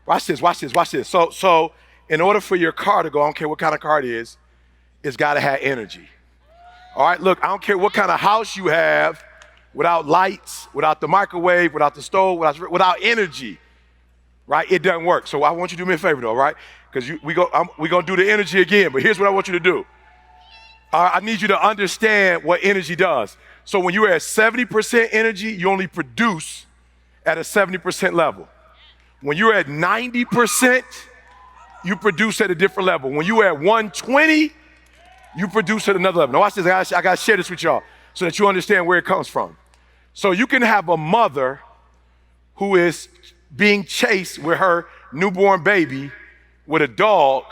Watch this, watch this, watch this. So in order for your car to go, I don't care what kind of car it is, it's gotta have energy. All right, look, I don't care what kind of house you have, without lights, without the microwave, without the stove, without energy, right? It doesn't work. So I want you to do me a favor though, right? Because we're gonna do the energy again, but here's what I want you to do. I need you to understand what energy does. So when you're at 70% energy, you only produce at a 70% level. When you're at 90%, you produce at a different level. When you're at 120, you produce at another level. Now watch this, I gotta share this with y'all so that you understand where it comes from. So you can have a mother who is being chased with her newborn baby with a dog,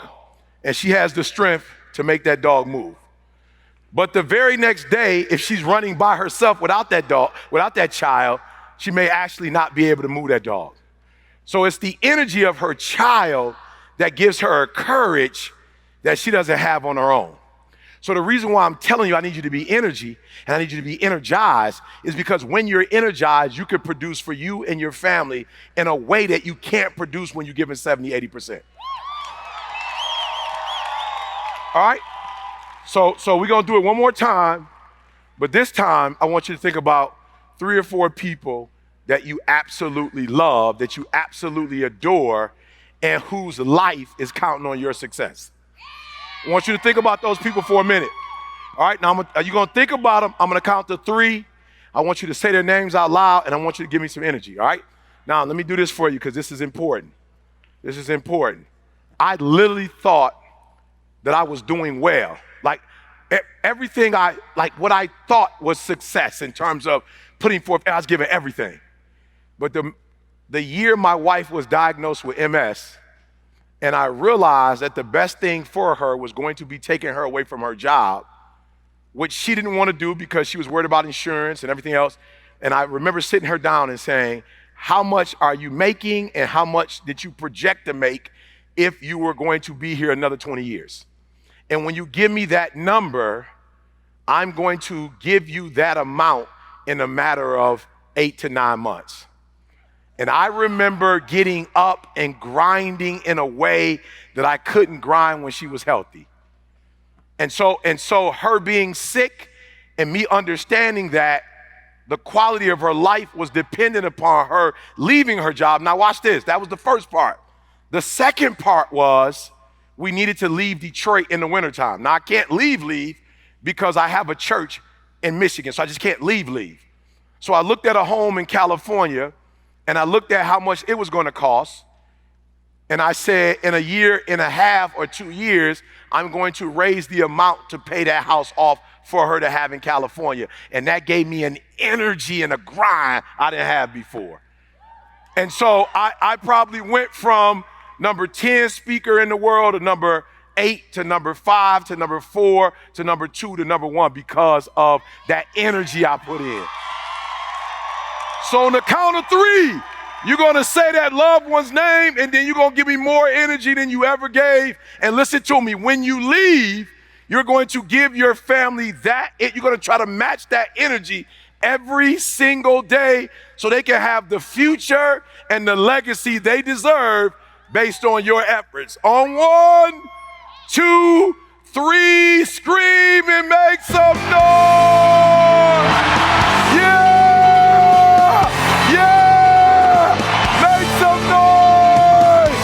and she has the strength to make that dog move. But the very next day, if she's running by herself without that dog, without that child, she may actually not be able to move that dog. So it's the energy of her child that gives her a courage that she doesn't have on her own. So the reason why I'm telling you I need you to be energy and I need you to be energized is because when you're energized, you can produce for you and your family in a way that you can't produce when you're given 70, 80%. All right? So we're gonna do it one more time, but this time I want you to think about 3 or 4 people that you absolutely love, that you absolutely adore, and whose life is counting on your success. I want you to think about those people for a minute. All right, now you're gonna think about them. I'm gonna count to 3. I want you to say their names out loud, and I want you to give me some energy, all right? Now, let me do this for you because this is important. This is important. I literally thought that I was doing well. Like everything what I thought was success in terms of putting forth, I was giving everything. But the year my wife was diagnosed with MS, and I realized that the best thing for her was going to be taking her away from her job, which she didn't want to do because she was worried about insurance and everything else. And I remember sitting her down and saying, how much are you making and how much did you project to make if you were going to be here another 20 years? And when you give me that number, I'm going to give you that amount in a matter of 8 to 9 months. And I remember getting up and grinding in a way that I couldn't grind when she was healthy. And so her being sick and me understanding that the quality of her life was dependent upon her leaving her job. Now watch this, that was the first part. The second part was we needed to leave Detroit in the wintertime. Now I can't leave because I have a church in Michigan, so I just can't leave. So I looked at a home in California and I looked at how much it was going to cost. And I said, in a year and a half or 2 years, I'm going to raise the amount to pay that house off for her to have in California. And that gave me an energy and a grind I didn't have before. And so I probably went from number 10 speaker in the world to number 8 to number 5 to number 4 to number 2 to number 1 because of that energy I put in. So on the count of 3, you're gonna say that loved one's name and then you're gonna give me more energy than you ever gave. And listen to me, when you leave, you're going to give your family you're gonna try to match that energy every single day so they can have the future and the legacy they deserve based on your efforts. On 1, 2, 3, scream and make some noise! Yeah! Yeah! Make some noise!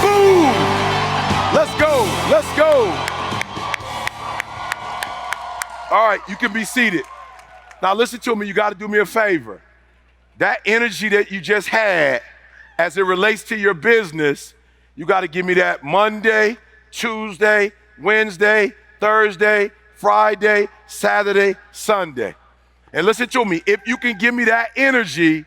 Boom! Let's go, let's go. All right, you can be seated. Now listen to me, you gotta do me a favor. That energy that you just had as it relates to your business, you gotta give me that Monday, Tuesday, Wednesday, Thursday, Friday, Saturday, Sunday. And listen to me, if you can give me that energy,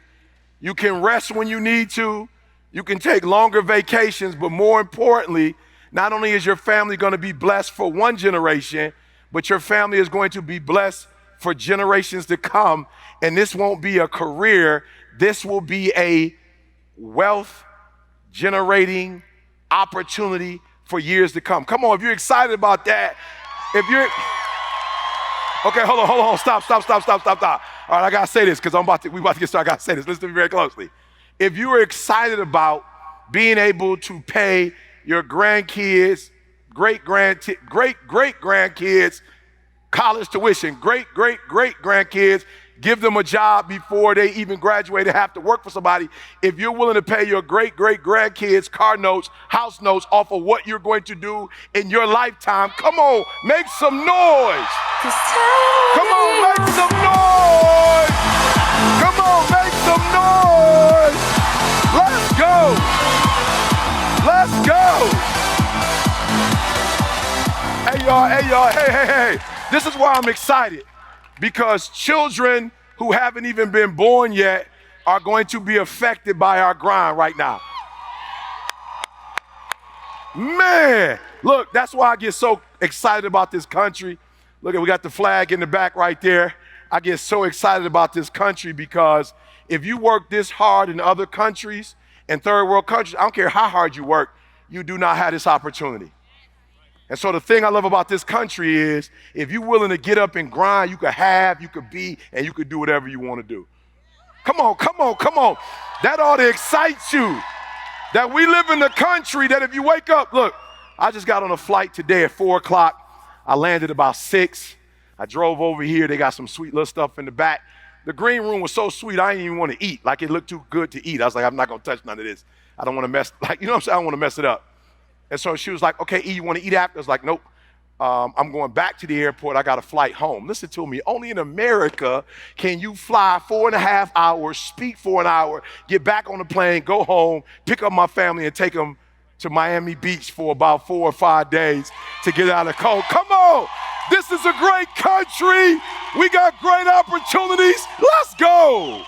you can rest when you need to, you can take longer vacations, but more importantly, not only is your family gonna be blessed for one generation, but your family is going to be blessed for generations to come. And this won't be a career, this will be a wealth generating opportunity for years to come. Come on, if you're excited about that, okay, hold on, stop. All right, I gotta say this because we about to get started. I gotta say this. Listen to me very closely. If you are excited about being able to pay your grandkids, great-grandkids college tuition, great-grandkids, give them a job before they even graduate and have to work for somebody. If you're willing to pay your great-grandkids car notes, house notes off of what you're going to do in your lifetime, come on, make some noise. Come on, make some noise. Come on, make some noise. Let's go. Let's go. Hey, y'all, hey. This is why I'm excited, because children who haven't even been born yet are going to be affected by our grind right now. Man, look, that's why I get so excited about this country. Look, we got the flag in the back right there. I get so excited about this country because if you work this hard in other countries and third world countries, I don't care how hard you work, you do not have this opportunity. And so the thing I love about this country is if you're willing to get up and grind, you could have, you could be, and you could do whatever you want to do. Come on. That ought to excite you. That we live in a country that if you wake up, look, I just got on a flight today at 4 o'clock. I landed about 6. I drove over here. They got some sweet little stuff in the back. The green room was so sweet, I didn't even want to eat. Like it looked too good to eat. I was like, I'm not going to touch none of this. I don't want to mess, like, you know what I'm saying? I don't want to mess it up. And so she was like, okay, E, you want to eat after? I was like, nope. I'm going back to the airport. I got a flight home. Listen to me. Only in America can you fly 4.5 hours, speak for an hour, get back on the plane, go home, pick up my family, and take them to Miami Beach for about 4 or 5 days to get out of the cold. Come on. This is a great country. We got great opportunities. Let's go.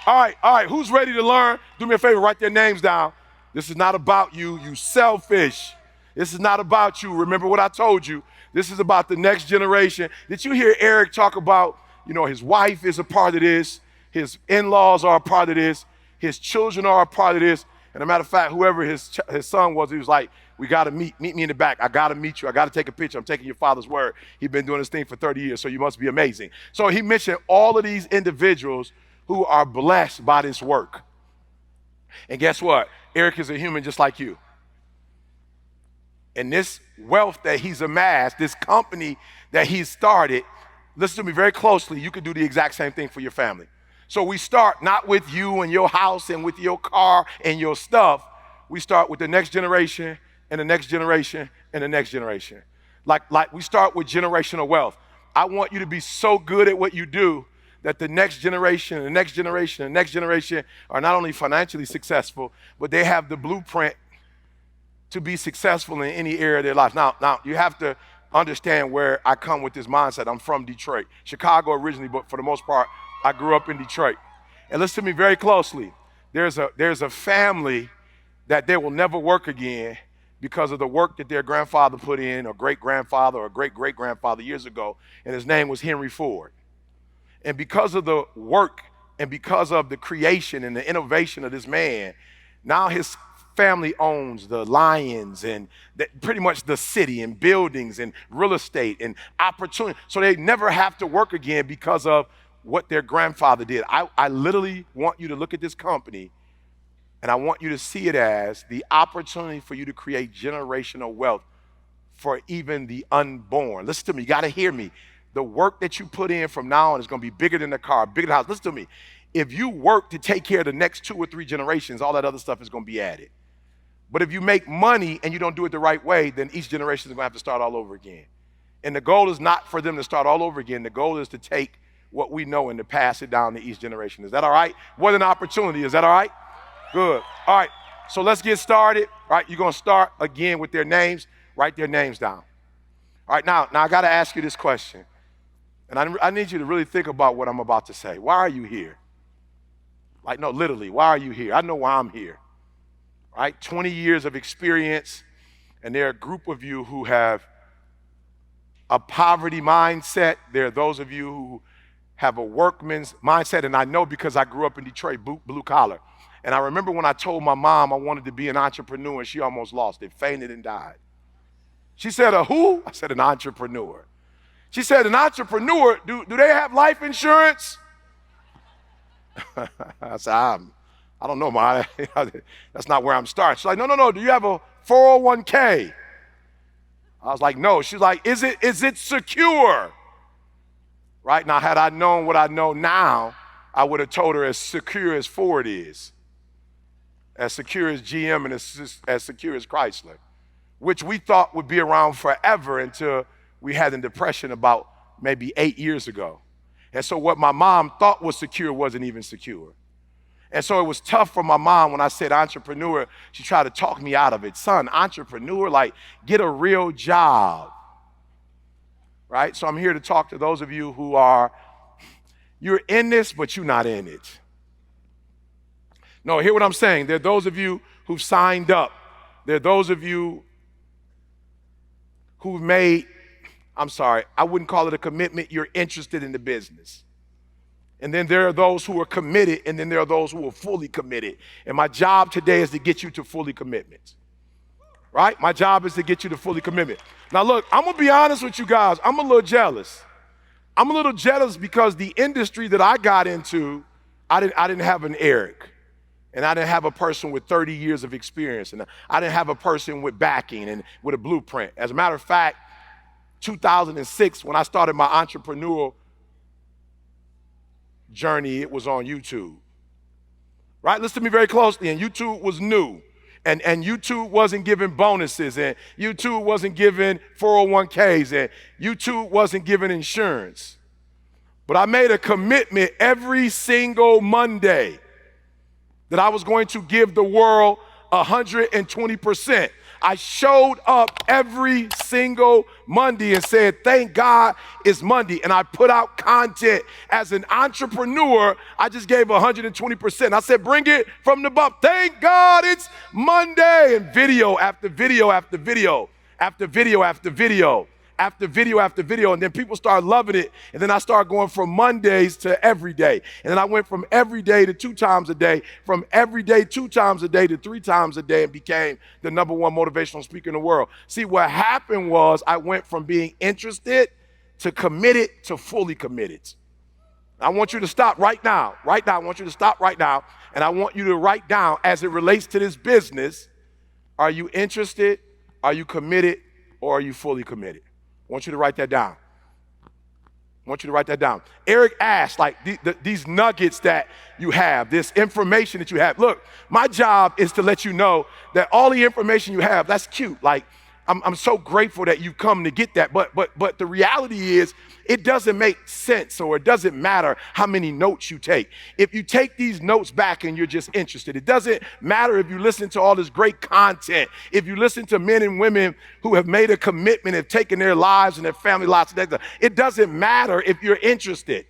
All right. Who's ready to learn? Do me a favor, write their names down. This is not about you, you selfish. This is not about you. Remember what I told you. This is about the next generation. Did you hear Eric talk about, his wife is a part of this, his in-laws are a part of this, his children are a part of this. And a matter of fact, whoever his son was, he was like, we got to meet me in the back. I got to meet you. I got to take a picture. I'm taking your father's word. He's been doing this thing for 30 years, so you must be amazing. So he mentioned all of these individuals who are blessed by this work. And guess what? Eric is a human just like you. And this wealth that he's amassed, this company that he's started, listen to me very closely, you could do the exact same thing for your family. So we start not with you and your house and with your car and your stuff. We start with the next generation and the next generation and the next generation. Like we start with generational wealth. I want you to be so good at what you do that the next generation and the next generation and the next generation are not only financially successful, but they have the blueprint to be successful in any area of their life. Now you have to understand where I come with this mindset. I'm from Detroit, Chicago originally, but for the most part, I grew up in Detroit. And listen to me very closely. There's a family that they will never work again because of the work that their grandfather put in, or great-grandfather or great-great-grandfather years ago, and his name was Henry Ford. And because of the work and because of the creation and the innovation of this man, now his family owns the Lions and pretty much the city and buildings and real estate and opportunity. So they never have to work again because of what their grandfather did. I literally want you to look at this company and I want you to see it as the opportunity for you to create generational wealth for even the unborn. Listen to me, you gotta hear me. The work that you put in from now on is gonna be bigger than the car, bigger than the house. Listen to me. If you work to take care of the next 2 or 3 generations, all that other stuff is gonna be added. But if you make money and you don't do it the right way, then each generation is gonna have to start all over again. And the goal is not for them to start all over again. The goal is to take what we know and to pass it down to each generation. Is that all right? What an opportunity. Is that all right? Good. All right. So let's get started. All right. You're gonna start again with their names. Write their names down. All right. Now I gotta ask you this question. And I need you to really think about what I'm about to say. Why are you here? Like, no, literally, why are you here? I know why I'm here. Right? 20 years of experience, and there are a group of you who have a poverty mindset. There are those of you who have a workman's mindset, and I know because I grew up in Detroit, blue collar. And I remember when I told my mom I wanted to be an entrepreneur, and she almost lost it, fainted and died. She said, a who? I said, an entrepreneur. She said, an entrepreneur, do they have life insurance? I said, I don't know, Ma. That's not where I'm starting. She's like, no, do you have a 401k? I was like, no. She's like, is it secure? Right? Now, had I known what I know now, I would have told her as secure as Ford is, as secure as GM, and as secure as Chrysler, which we thought would be around forever until we had a depression about maybe 8 years ago. And so what my mom thought was secure wasn't even secure. And so it was tough for my mom when I said entrepreneur. She tried to talk me out of it. Son, entrepreneur, like get a real job, right? So I'm here to talk to those of you who you're in this, but you're not in it. No, hear what I'm saying. There are those of you who've signed up. There are those of you who've made, I wouldn't call it a commitment. You're interested in the business. And then there are those who are committed, and then there are those who are fully committed. And my job today is to get you to fully commitment, right? My job is to get you to fully commitment. Now look, I'm gonna be honest with you guys. I'm a little jealous. I'm a little jealous because the industry that I got into, I didn't have an Eric, and I didn't have a person with 30 years of experience, and I didn't have a person with backing and with a blueprint. As a matter of fact, 2006, when I started my entrepreneurial journey, it was on YouTube, right? Listen to me very closely. And YouTube was new, and YouTube wasn't giving bonuses, and YouTube wasn't giving 401ks, and YouTube wasn't giving insurance. But I made a commitment every single Monday that I was going to give the world 120%. I showed up every single Monday and said, thank God it's Monday. And I put out content. As an entrepreneur, I just gave 120%. I said, bring it from the bump. Thank God it's Monday. And video after video after video after video after video after video after video. And then people started loving it. And then I started going from Mondays to every day. And then I went from every day to 2 times a day, from every day 2 times a day to 3 times a day, and became the #1 motivational speaker in the world. See, what happened was I went from being interested to committed to fully committed. I want you to stop right now. Right now, I want you to stop right now. And I want you to write down, as it relates to this business, are you interested, are you committed, or are you fully committed? I want you to write that down. I want you to write that down. Eric asked, like, these nuggets that you have, this information that you have. Look, my job is to let you know that all the information you have, that's cute. Like, I'm so grateful that you've come to get that. But the reality is, it doesn't make sense, or it doesn't matter how many notes you take. If you take these notes back and you're just interested, it doesn't matter if you listen to all this great content, if you listen to men and women who have made a commitment, have taken their lives and their family lives, it doesn't matter if you're interested.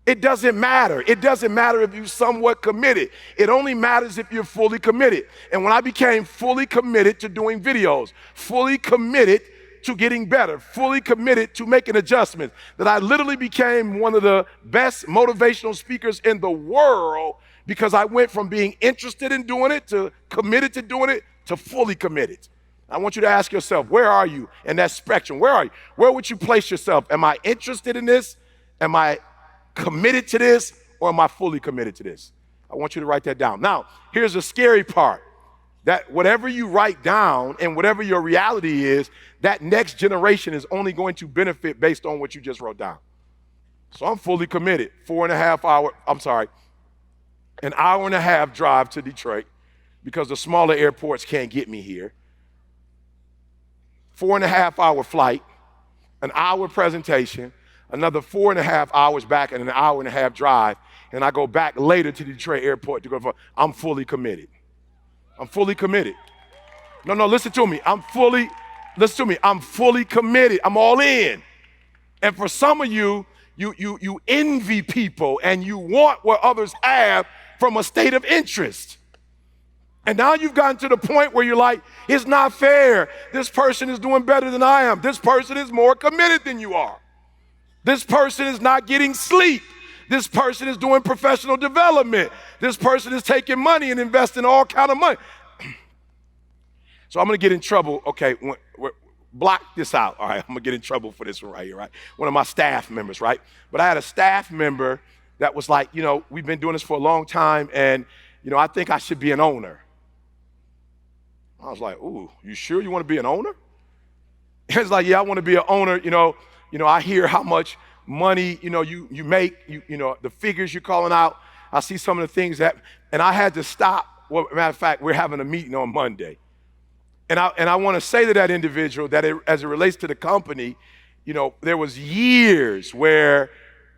It doesn't matter. It doesn't matter if you're somewhat committed. It only matters if you're fully committed. And when I became fully committed to doing videos, fully committed to getting better, fully committed to making adjustments, that I literally became one of the best motivational speakers in the world, because I went from being interested in doing it to committed to doing it to fully committed. I want you to ask yourself, where are you in that spectrum? Where are you? Where would you place yourself? Am I interested in this? Am I committed to this, or am I fully committed to this? I want you to write that down. Now, here's the scary part, that whatever you write down and whatever your reality is, that next generation is only going to benefit based on what you just wrote down. So I'm fully committed. An hour and a half drive to Detroit, because the smaller airports can't get me here. 4.5 hour flight, an hour presentation, another 4.5 hours back, and an hour and a half drive, and I go back later to the Detroit airport to go for. I'm fully committed. I'm fully committed. No, listen to me. I'm fully committed. I'm all in. And for some of you envy people, and you want what others have from a state of interest. And now you've gotten to the point where you're like, it's not fair. This person is doing better than I am. This person is more committed than you are. This person is not getting sleep. This person is doing professional development. This person is taking money and investing all kind of money. So I'm gonna get in trouble. Okay, block this out. All right, I'm gonna get in trouble for this one right here, right? One of my staff members, right? But I had a staff member that was like, we've been doing this for a long time, and I think I should be an owner. I was like, ooh, you sure you want to be an owner? It's like, yeah, I want to be an owner. I hear how much money, you make, the figures you're calling out. I see some of the things and I had to stop. Well, matter of fact, we're having a meeting on Monday. And I want to say to that individual that as it relates to the company, there was years where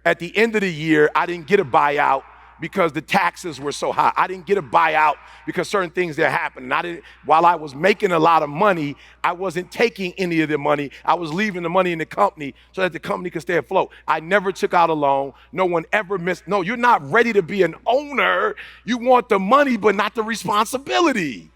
at the end of the year, I didn't get a buyout because the taxes were so high. I didn't get a buyout because certain things that happened. While I was making a lot of money, I wasn't taking any of the money. I was leaving the money in the company so that the company could stay afloat. I never took out a loan. No one ever missed. No, you're not ready to be an owner. You want the money, but not the responsibility.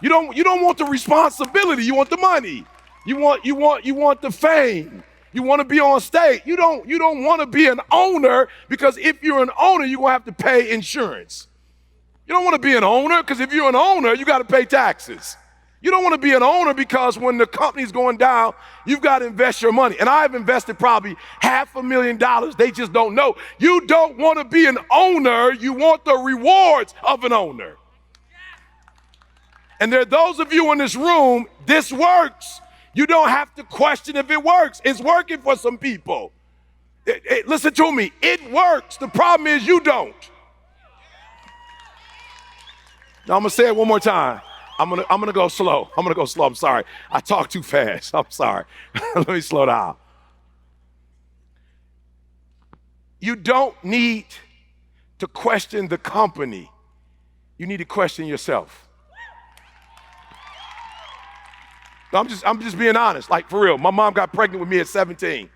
You don't want the responsibility. You want the money. You want the fame. You want to be on stage. You don't want to be an owner, because if you're an owner, you're going to have to pay insurance. You don't want to be an owner because if you're an owner, you got to pay taxes. You don't want to be an owner because when the company's going down, you've got to invest your money. And I've invested probably $500,000. They just don't know. You don't want to be an owner. You want the rewards of an owner. And there are those of you in this room, this works. You don't have to question if it works. It's working for some people. Listen to me, it works. The problem is you don't. Now I'm gonna say it one more time. I'm gonna go slow. I'm sorry. I talk too fast. I'm sorry. Let me slow down. You don't need to question the company. You need to question yourself. I'm just being honest, like for real. My mom got pregnant with me at 17.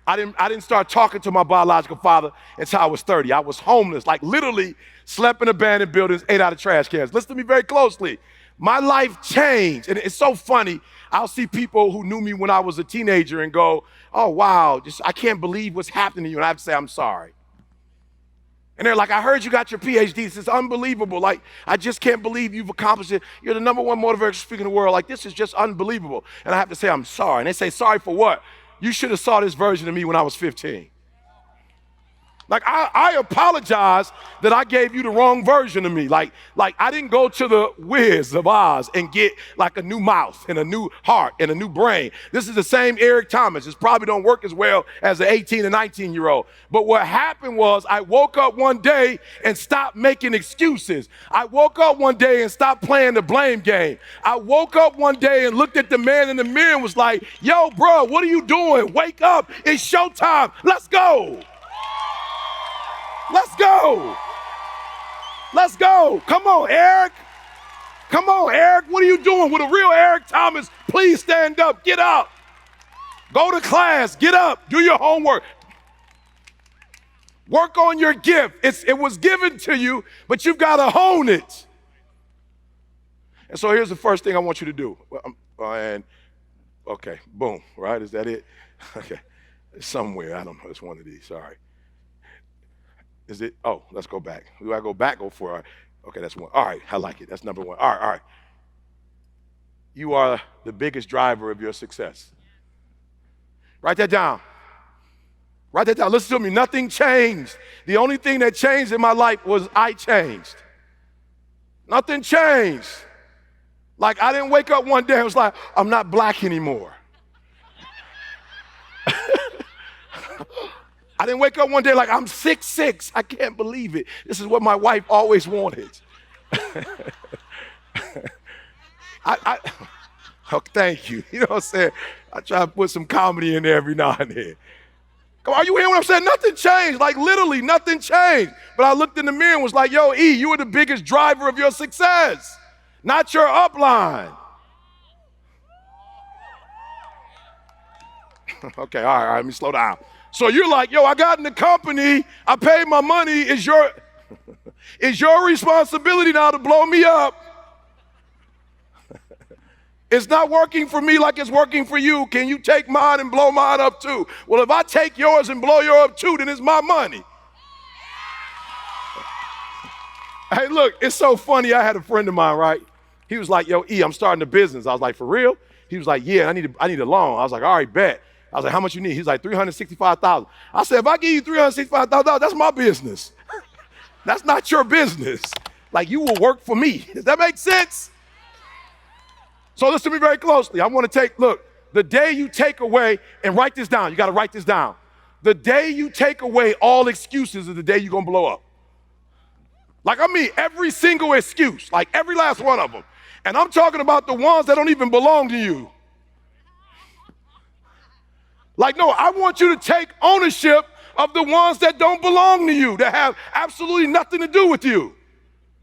I didn't start talking to my biological father until I was 30. I was homeless, like literally slept in abandoned buildings, ate out of trash cans. Listen to me very closely. My life changed, and it's so funny. I'll see people who knew me when I was a teenager and go, oh wow, I can't believe what's happening to you. And I have to say, I'm sorry. And they're like, I heard you got your PhD. This is unbelievable. Like, I just can't believe you've accomplished it. You're the #1 motivational speaker in the world. Like, this is just unbelievable. And I have to say, I'm sorry. And they say, sorry for what? You should have saw this version of me when I was 15. Like, I apologize that I gave you the wrong version of me. Like I didn't go to the Wiz of Oz and get like a new mouth and a new heart and a new brain. This is the same Eric Thomas. It probably don't work as well as an 18 and 19-year-old. But what happened was I woke up one day and stopped making excuses. I woke up one day and stopped playing the blame game. I woke up one day and looked at the man in the mirror and was like, yo, bro, what are you doing? Wake up. It's showtime. Let's go. Let's go. Let's go. Come on, Eric. Come on, Eric. What are you doing? With a real Eric Thomas, please stand up. Get up. Go to class. Get up. Do your homework. Work on your gift. It was given to you, but you've got to hone it. And so here's the first thing I want you to do. Okay, boom, right? Is that it? Okay. It's somewhere. I don't know. It's one of these. Sorry. Is it? Oh, let's go back. Do I go back? Go for it. Okay, that's one. All right, I like it. That's number one. All right. You are the biggest driver of your success. Write that down. Write that down. Listen to me. Nothing changed. The only thing that changed in my life was I changed. Nothing changed. Like I didn't wake up one day and was like, I'm not black anymore. I didn't wake up one day like I'm 6'6". I can't believe it. This is what my wife always wanted. Oh, thank you. You know what I'm saying? I try to put some comedy in there every now and then. Come on, are you hearing what I'm saying? Nothing changed. Like literally nothing changed. But I looked in the mirror and was like, yo, E, you are the biggest driver of your success, not your upline. Okay, all right, let me slow down. So you're like, yo, I got in the company, I paid my money, it's your responsibility now to blow me up. It's not working for me like it's working for you. Can you take mine and blow mine up too? Well, if I take yours and blow yours up too, then it's my money. Hey, look, it's so funny. I had a friend of mine, right? He was like, yo, E, I'm starting a business. I was like, for real? He was like, yeah, I need a loan. I was like, all right, bet. I was like, how much you need? He's like, $365,000. I said, if I give you $365,000, that's my business. That's not your business. Like, you will work for me. Does that make sense? So listen to me very closely. I want to look, the day you take away, and write this down. You got to write this down. The day you take away all excuses is the day you're going to blow up. Like, I mean, every single excuse, like every last one of them. And I'm talking about the ones that don't even belong to you. Like, no, I want you to take ownership of the ones that don't belong to you, that have absolutely nothing to do with you.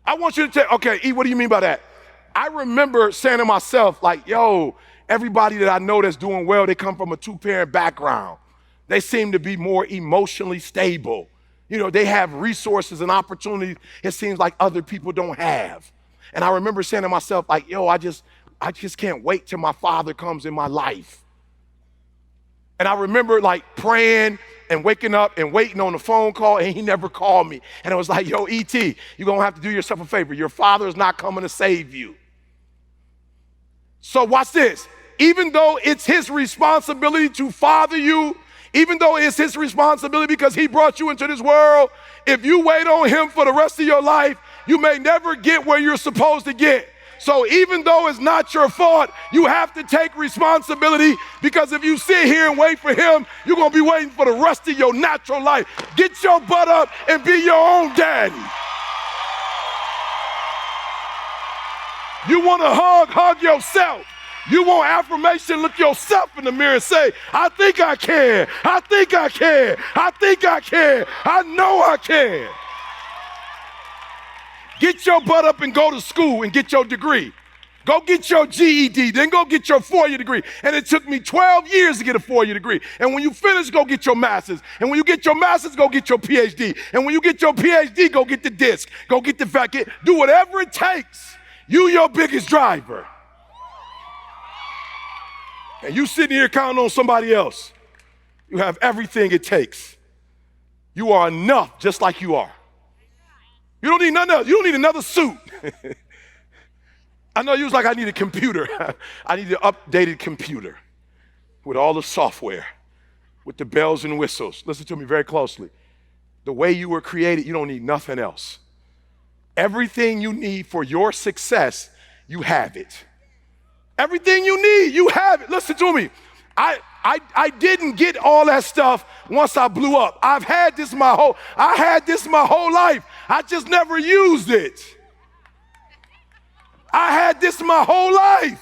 I want you to take, okay, E, what do you mean by that? I remember saying to myself, like, yo, everybody that I know that's doing well, they come from a two-parent background. They seem to be more emotionally stable. You know, they have resources and opportunities it seems like other people don't have. And I remember saying to myself, like, yo, I just can't wait till my father comes in my life. And I remember like praying and waking up and waiting on a phone call, and he never called me. And it was like, yo, E.T., you're gonna have to do yourself a favor. Your father is not coming to save you. So watch this. Even though it's his responsibility to father you, even though it's his responsibility because he brought you into this world, if you wait on him for the rest of your life, you may never get where you're supposed to get. So even though it's not your fault, you have to take responsibility, because if you sit here and wait for him, you're going to be waiting for the rest of your natural life. Get your butt up and be your own daddy. You want to hug yourself. You want affirmation, look yourself in the mirror and say, I think I can. I think I can. I think I can. I know I can. Get your butt up and go to school and get your degree. Go get your GED, then go get your 4-year degree. And it took me 12 years to get a 4-year degree. And when you finish, go get your master's. And when you get your master's, go get your PhD. And when you get your PhD, go get the disc. Go get the vacuum. Do whatever it takes. You your biggest driver. And you sitting here counting on somebody else. You have everything it takes. You are enough just like you are. You don't need nothing else. You don't need another suit. I know you was like, I need a computer. I need an updated computer with all the software, with the bells and whistles. Listen to me very closely. The way you were created, you don't need nothing else. Everything you need for your success, you have it. Everything you need, you have it. Listen to me. I didn't get all that stuff once I blew up. I had this my whole life. I just never used it. I had this my whole life.